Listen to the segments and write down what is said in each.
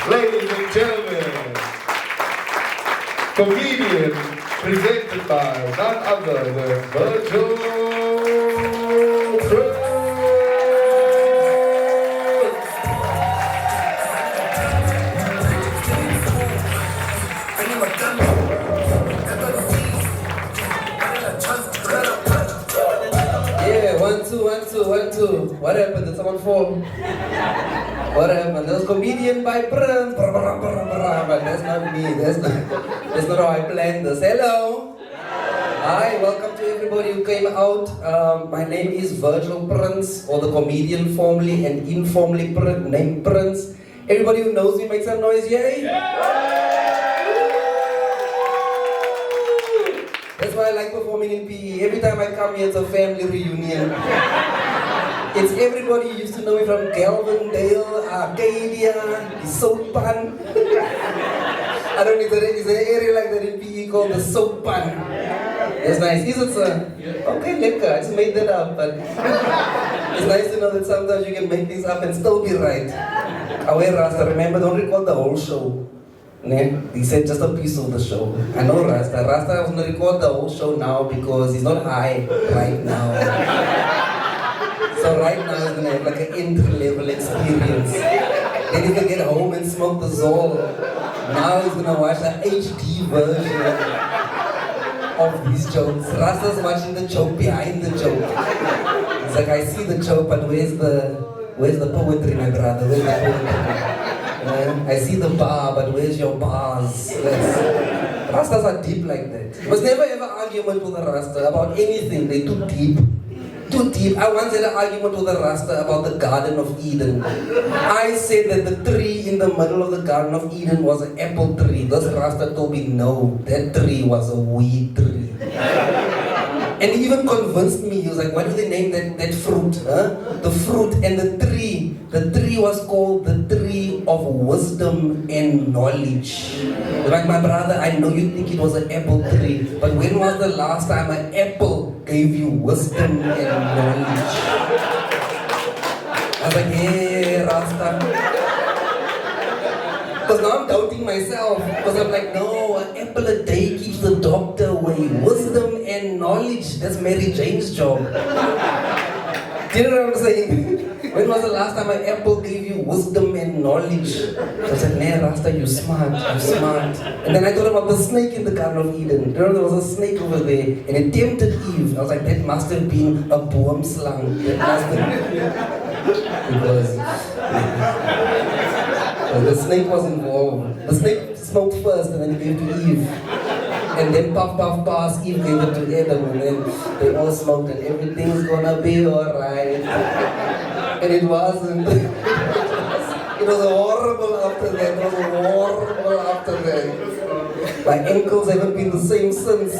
Ladies and gentlemen, comedian presented by none other than Virgil. Prins. Yeah, 1 2 1 2 1 2. What happened? Did someone fall? What happened? There was comedian by Prins. But that's not me. That's not how I planned this. Hello. Hi, welcome to everybody who came out. My name is Virgil Prins, or the comedian formally and informally named Prins. Everybody who knows me, make some noise, yay! That's why I like performing in PE. Every time I come here, it's a family reunion. It's everybody who used to know me from Galvindale, Arcadia, the Soap Pan. I don't know, is there an area like that in PE called the Soap Pan? It's nice. Is it, sir? Okay, lekker. I just made that up, but it's nice to know that sometimes you can make things up and still be right. Away, Rasta, remember, don't record the whole show. He said just a piece of the show. I know Rasta. Rasta was going to record the whole show now because he's not high right now. So right now he's going to have like an entry-level experience. Then he's going to get home and smoke the Zol. Now he's going to watch the HD version of these jokes. Rasta's watching the joke behind the joke. He's like, I see the joke, but where's the poetry, my brother? Where's the poetry? I see the bar, but where's your bars? Rastas are deep like that. There was never ever argument with a Rasta about anything. They're too deep. Too deep. I once had an argument with a Rasta about the Garden of Eden. I said that the tree in the middle of the Garden of Eden was an apple tree. This Rasta told me no, that tree was a weed tree. And he even convinced me. He was like, "What do they name that fruit? Huh? The fruit and the tree. The tree was called the tree of wisdom and knowledge." Like, my brother, I know you think it was an apple tree, but when was the last time an apple gave you wisdom and knowledge? I was like, hey, Rasta. Because now I'm doubting myself. Because I'm like, no, an apple a day keeps the doctor away. Wisdom and knowledge, that's Mary Jane's job. Do you know what I'm saying? When was the last time an apple gave you wisdom and knowledge? So I said, nah, Rasta, you smart, you smart. And then I thought about the snake in the Garden of Eden. You know, there was a snake over there, and it tempted Eve. I was like, that must have been a boomslang. That must have been. Because the snake was involved. The snake smoked first, and then he gave to Eve. And then puff puff pass, Eve gave it to Adam, and then they all smoked, and everything's gonna be alright. And it wasn't. It was horrible after that. It was horrible after that. My ankles haven't been the same since.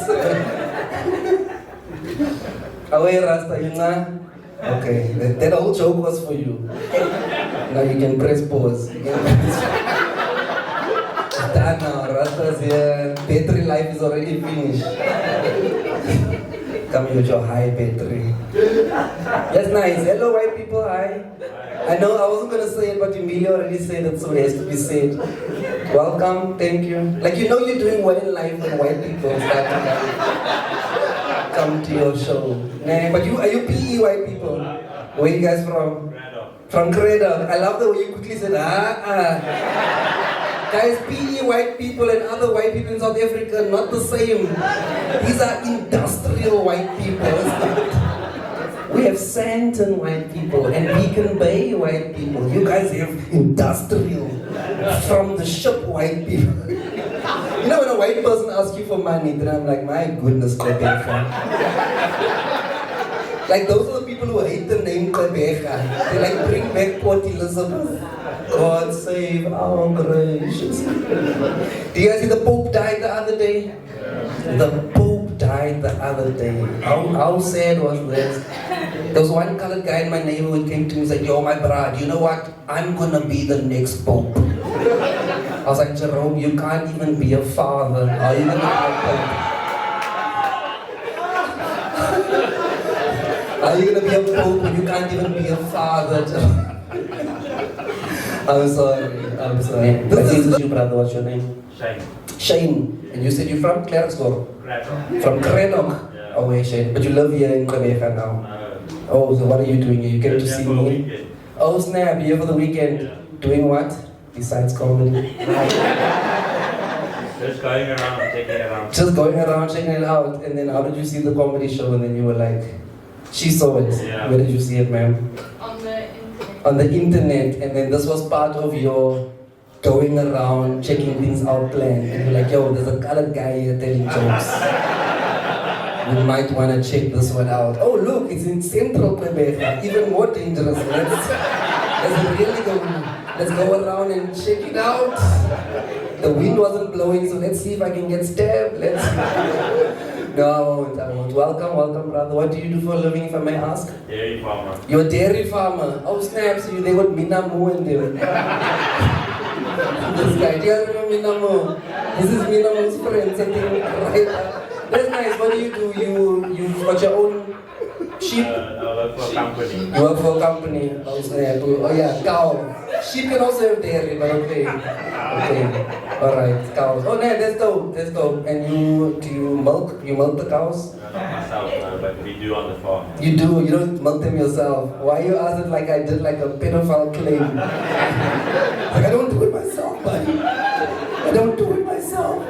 Away, Rasta, you know? Okay, that whole joke was for you. Now you can press pause. Done now, Rasta's here. Battery life is already finished. Come here with your high battery. That's nice. Hello, white people. Hi. I know I wasn't gonna say it, but Emilia already said it, so it has to be said. Welcome. Thank you. Like, you know you're doing well in life when white people start to come to your show. Nah, but are you PE white people? Where are you guys from? Craddock. From Craddock. I love the way you quickly said, Guys, PE white people and other white people in South Africa are not the same. These are industrial white people. We have Sandton white people and Beacon Bay white people. You guys have industrial, from the ship white people. You know when a white person asks you for money, then I'm like, my goodness, Gqeberha. Like, those are the people who hate the name Gqeberha. They like, bring back Port Elizabeth. God save our gracious. Do you guys see the Pope died the other day? The Pope died the other day. How sad was this? There was one colored guy in my neighborhood who came to me and said, yo, my brother, you know what? I'm gonna be the next Pope. I was like, Jerome, you can't even be a father. How are you gonna be a Pope? How are you gonna be a Pope when you can't even be a father, Jerome? I'm sorry. I'm sorry. This is you, brother. What's your name? Shane. Shane. And you said you're from Craddock? Craddock. From Craddock? Yeah. Oh, wait, Shane. But you live here in Gqeberha now. Oh, so what are you doing here? You came to see me? Oh, snap. You're here for the weekend. Yeah. Doing what? Besides comedy? Just going around, checking it out. Just going around, checking it out. And then how did you see the comedy show? And then you were like, she saw it. Yeah. Where did you see it, ma'am? On the internet. On the internet. And then this was part of your going around, checking things out plan. And you're like, yo, there's a colored guy here telling jokes. We might want to check this one out. Oh, look, it's in central Gqeberha. Even more dangerous. Let's go around and check it out. The wind wasn't blowing, so let's see if I can get stabbed. No, I won't. Welcome, brother. What do you do for a living, if I may ask? Dairy farmer. You're a dairy farmer. Oh, snaps, they got Minamu in there. This guy, do you remember Minamu? This is Minamu's friend sitting right. That's nice. What do? You've got your own sheep? I work for a company. You work for a company. Oh, snap. Oh yeah, cow. Sheep can also have dairy, but okay. Okay. Alright, cows. Oh no, that's dope. And do you milk the cows? Not myself, but we do on the farm. You do, you don't milk them yourself. Why you ask it like I did like a pedophile claim? Like I don't do it myself, buddy. I don't do it myself.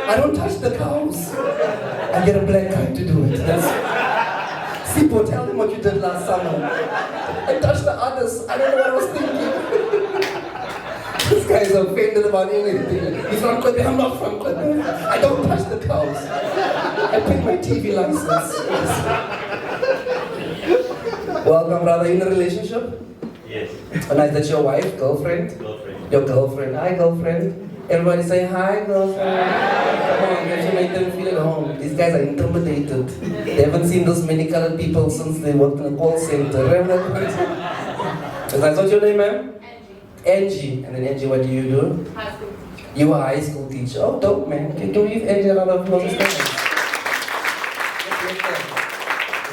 I don't touch the cows. I get a black guy to do it. Sipo, tell him what you did last summer. I touched the others. I don't know what I was thinking. This guy is offended about anything. He's from Craddock. I'm not from Craddock. I don't touch the cows. I paid my TV license. Welcome, brother. In a relationship? Yes. Oh, nice. That's your wife, girlfriend? Girlfriend. Your girlfriend. Hi, girlfriend. Everybody say hi, girlfriend. Come on, you have to make them feel at home. These guys are intimidated. They haven't seen this many colored people since they worked in a call center. Remember that? Is that what's your name, ma'am? Angie. And then Angie, what do you do? High school teacher. You are a high school teacher. Oh, dope, man. Can we give Angie a round of applause?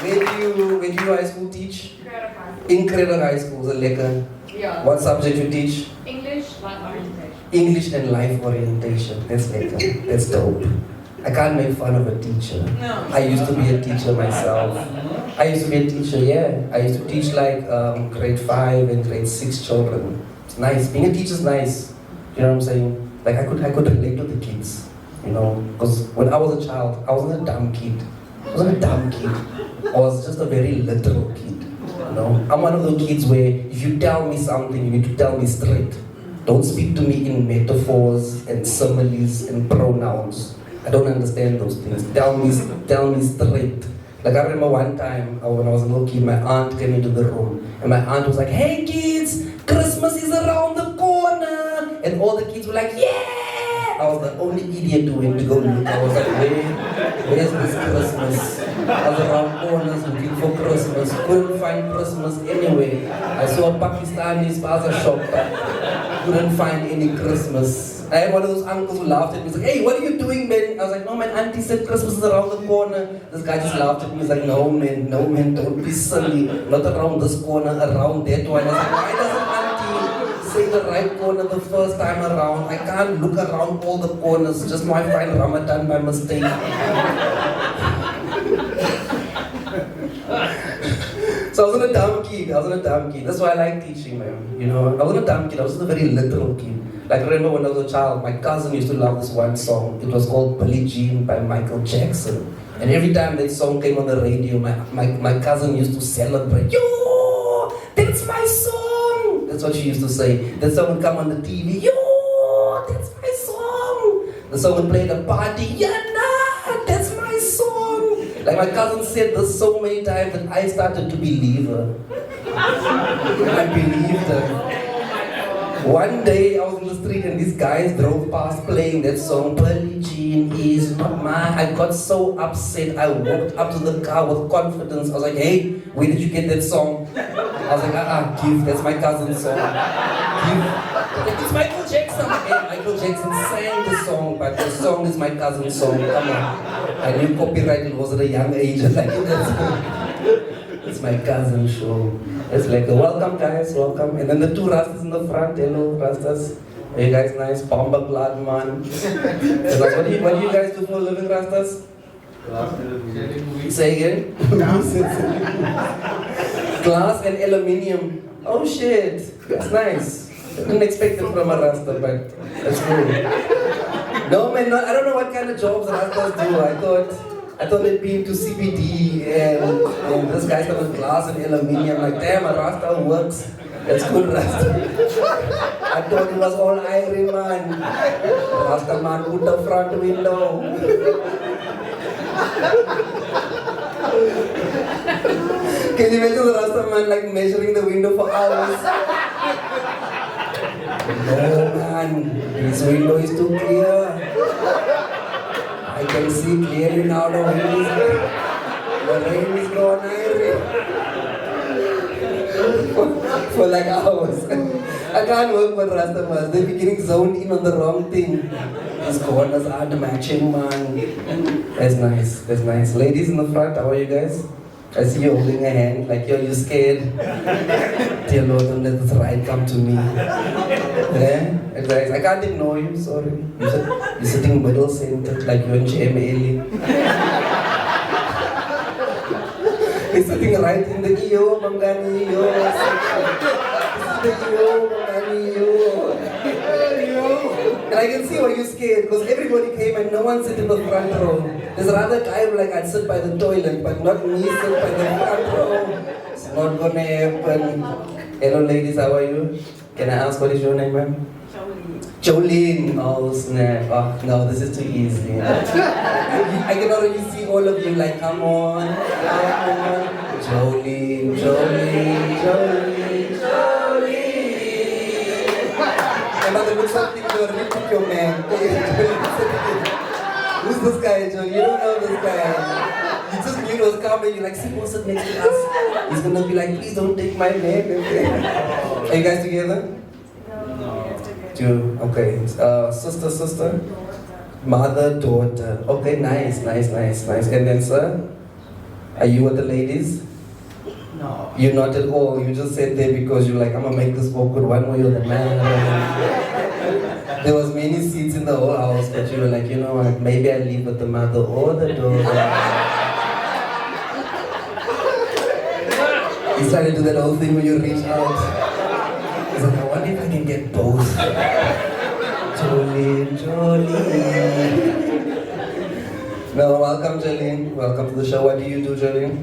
Where do you high school teach? Craddock High School. In Craddock High School, lekker. Yeah. What subject you teach? English, life orientation. English and life orientation. That's lekker. That's dope. I can't make fun of a teacher. No. I used to be a teacher myself. I used to be a teacher, yeah. I used to teach like grade 5 and grade 6 children. It's nice. Being a teacher is nice. You know what I'm saying? Like I could relate to the kids. You know, because when I was a child, I wasn't a dumb kid. I wasn't a dumb kid. I was just a very literal kid. You know, I'm one of those kids where if you tell me something, you need to tell me straight. Don't speak to me in metaphors and similes and pronouns. I don't understand those things. Tell me straight. Like I remember one time when I was a little kid, my aunt came into the room and my aunt was like, "Hey kids, Christmas is around the corner," and all the kids were like, "Yeah!" I was the only idiot who went to go look. I was like, where's this Christmas? I was around corners looking for Christmas. Couldn't find Christmas anywhere. I saw a Pakistani spaza shop, but couldn't find any Christmas. I had one of those uncles who laughed at me. He's like, "Hey, what are you doing, man?" I was like, "No, man, auntie said Christmas is around the corner." This guy just laughed at me. He's like, no, man, don't be silly. Not around this corner, around that one." I was like, "Why doesn't auntie say the right corner the first time around? I can't look around all the corners. Just might find Ramadan by mistake." So I wasn't a dumb kid. That's why I like teaching, man. You know, I wasn't a dumb kid. I was just a very literal kid. Like I remember when I was a child, my cousin used to love this one song. It was called Billie Jean by Michael Jackson. And every time that song came on the radio, my cousin used to celebrate. "Yo, that's my song!" That's what she used to say. That song would come on the TV. "Yo, that's my song!" The song would play at a party. "Yeah, nah, that's my song!" Like my cousin said this so many times that I started to believe her. I believed her. One day I was in the street and these guys drove past playing that song, "Billie Jean is not mine." I got so upset. I walked up to the car with confidence. I was like, "Hey, where did you get that song?" I was like, "Give, that's my cousin's song. Give." It's Michael Jackson. Hey, Michael Jackson sang the song, but the song is my cousin's song. Come on. I knew copyright was at a young age. Like, it's my cousin's show. It's like, welcome guys, welcome. And then the two Rastas in the front, hello Rastas. Are you guys nice? Bomba blood man. It's like, what do you guys do for a living, Rastas? Say again? Glass and aluminium. Oh shit, that's nice. I didn't expect it from a Rasta, but that's cool. No man, I don't know what kind of jobs Rastas do. I thought they'd be into CBD and this guy's got with glass and aluminium. Like, damn, a Rasta works. That's good, Rasta. I thought it was all iron, man. Rasta man put the front window. Can you imagine the Rasta man like measuring the window for hours? No man, this window is too clear. I can see clearly now the rain is gone for like hours. I can't work with Rastamans. They're beginning zoned in on the wrong thing. These corners aren't matching, man. That's nice. That's nice. Ladies in the front, how are you guys? I see you holding a hand like you're scared. Dear Lord, don't let this ride come to me. Yeah? Guys, I can't ignore you, sorry. You're sitting middle center like you're in GMA. He's sitting right in the EO, Mangani, EO section. This is the EO, Mangani, EO. And I can see why you're scared, because everybody came and no one sit in the front row. There's another guy who like, I'd sit by the toilet, but not me sit by the front row. It's not gonna happen. Hello ladies, how are you? Can I ask what is your name, ma'am? Jolene. Oh snap. Oh no, this is too easy. I can already see all of you like, come on. Jolene, Jolene, Jolene, Jolene. Another good something to repeat your man. Who's this guy, Joe? You don't know this guy. You just knew it was coming. You're like, see, who's sit next to us? He's gonna be like, please don't take my name. Are you guys together? Two. Okay. Sister. Mother, daughter. Okay, nice. And then, sir, are you with the ladies? No. You're not at all. You just sat there because you're like, I'm gonna make this awkward one way or the man. There was many seats in the whole house, but you were like, you know what, maybe I leave with the mother or the daughter. He's trying to do that whole thing when you reach out. He's like, I wonder if I can get both. Jolene. No, welcome Jolene. Welcome to the show. What do you do, Jolene?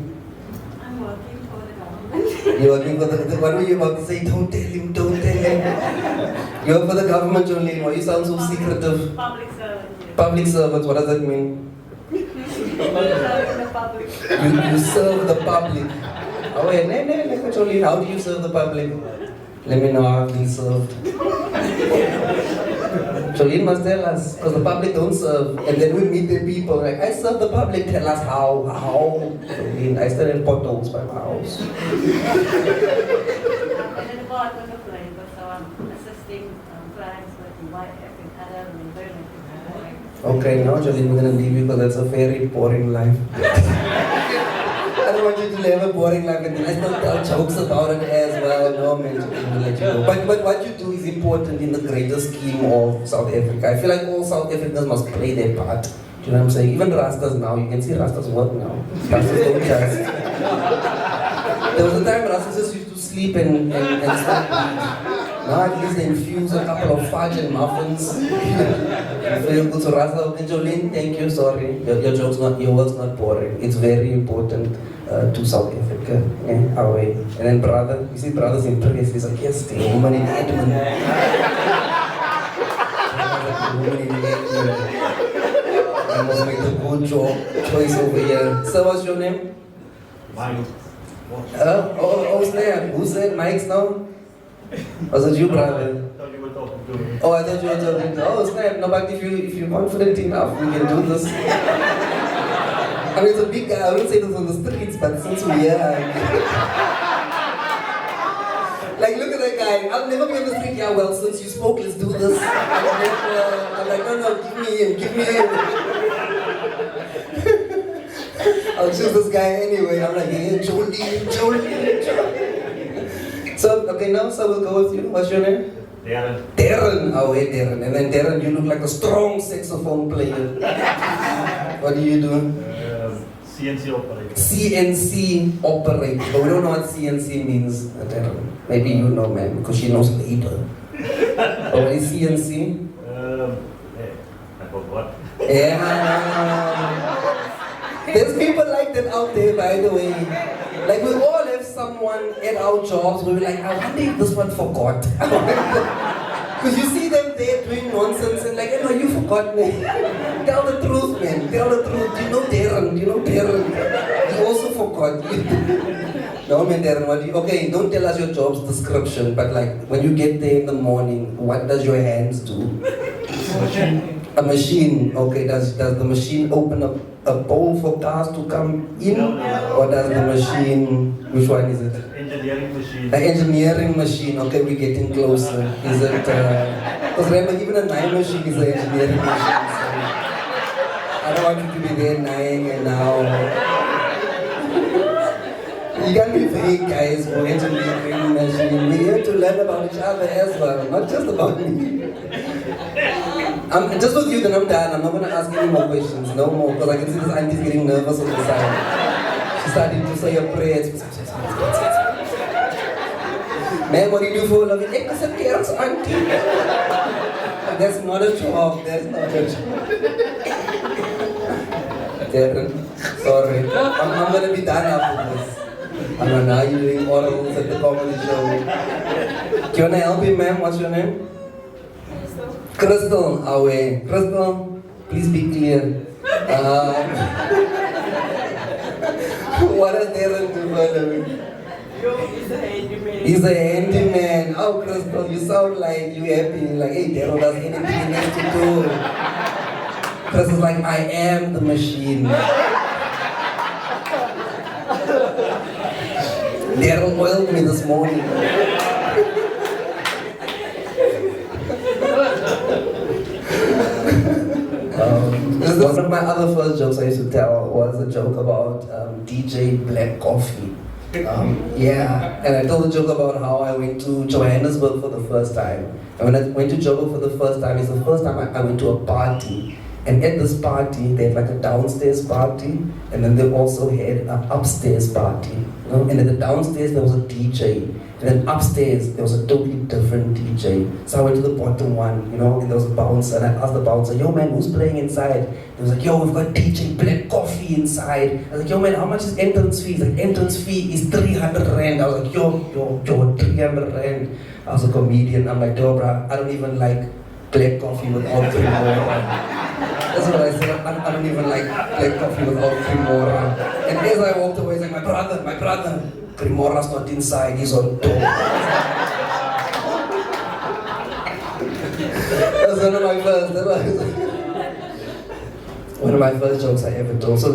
I'm working for the government. You're working for the what were you about to say? Don't tell him. You work for the government, Jolene. Why you sound so secretive? Public servant. Public servants, what does that mean? Serving the public. You serve the public. Oh wait, no, Jolene, how do you serve the public? Let me know how I've been served. Jolene must tell us, because the public don't serve. And then we meet the people, like, I serve the public, tell us how. Jolene, I still have potholes by my house. I'm in the department of labor, so I'm assisting clients with YF and other employment. Okay, now Jolene, we're gonna leave you because that's a very boring life. I don't want you to live a boring life and then I still tell jokes about it as well. No man, Jolene, we'll let you go. But what you do is important in the greater scheme of South Africa. I feel like all South Africans must play their part. Do you know what I'm saying? Even Rastas now, you can see Rastas work now. Rastas don't just. There was a time Rastas just used to sleep and stuff. Now at least they infuse a couple of fudge and muffins. Feel good to Rasta. Okay, Jolene, thank you, sorry. Your work's not boring. It's very important to South Africa. Yeah, our way. And then brother, you see brother's impressed. He's like, yes, the woman in Edmund. I must make a good choice over here. So what's your name? Mike. Oh snap. Who said Mike's now? Was it you, brother? I thought you were talking to me. Oh, I thought you were talking to. Oh snap. No, but if you're confident enough, we can do this. I mean, it's a big guy. I wouldn't say this on the streets, but since we're here. Like, look at that guy. I'll never be on the street. Yeah, well, since you spoke, let's do this. I'm like, no, give me in. I'll choose this guy anyway. I'm like, hey, Jolene. So, okay, now, so we'll go with you. What's your name? Darren. Darren. Oh, wait, Darren. And then Darren, you look like a strong saxophone player. What do you do? CNC operator. CNC operator. But we don't know what CNC means, Darren. Maybe you know, man, because she knows later. But what is CNC? I forgot. Yeah. There's people like that out there, by the way. Like, we all have someone at our jobs where we're like, I wonder if this one forgot. Because you see them there doing nonsense and like, hey, no, you forgot, man. Tell the truth, man. Tell the truth. You know Darren. You know Darren. You also forgot. No, man, Darren, what do you... Okay, don't tell us your job's description, but like, when you get there in the morning, what does your hands do? Machine. A machine. Okay, does the machine open up a bowl for cars to come in? No. Or does the machine... Which one is it? Engineering machine. The engineering machine, okay, we're getting closer. Is it, because remember, even a nine machine is an engineering machine. So I don't want you to be there nine and now. You can't be vague, guys, for engineering machine. We're here to learn about each other as well, not just about me. Just with you, then I'm done. I'm not going to ask any more questions, no more, because I can see this auntie's getting nervous on the side. She's starting to say a prayer. Man, what do you do for a living? I said, parents, auntie. That's not a job. That's not a job. Darren, sorry. I'm going to be done after this. I don't know, now you're doing orals at the comedy show. Do you want to help me, ma'am? What's your name? Crystal. Away. Crystal, please be clear. What does Darren do for a living? He's a handyman. Oh, Crystal, you sound like you happy. Like, hey, Darren does anything he needs to do. Crystal's like, I am the machine. Darren oiled me this morning. One of my other first jokes I used to tell was a joke about DJ Black Coffee. Yeah, and I told a joke about how I went to Johannesburg for the first time. And when I went to Joburg for the first time, it's the first time I went to a party. And at this party, they had like a downstairs party, and then they also had an upstairs party. You know? And at the downstairs, there was a DJ. And then upstairs, there was a totally different DJ. So I went to the bottom one, you know, and there was a bouncer, and I asked the bouncer, yo man, who's playing inside? He was like, yo, we've got DJ Black Coffee inside. I was like, yo man, how much is entrance fee? He's like, entrance fee is 300 rand. I was like, yo, 300 rand. I was a comedian. I'm like, yo bruh, I don't even like black coffee without cream more. That's what I said, I don't even like black coffee without cream more. And as I walked away, he's like, my brother, Crimora's not inside, he's on top. That's one of my first jokes I ever told. So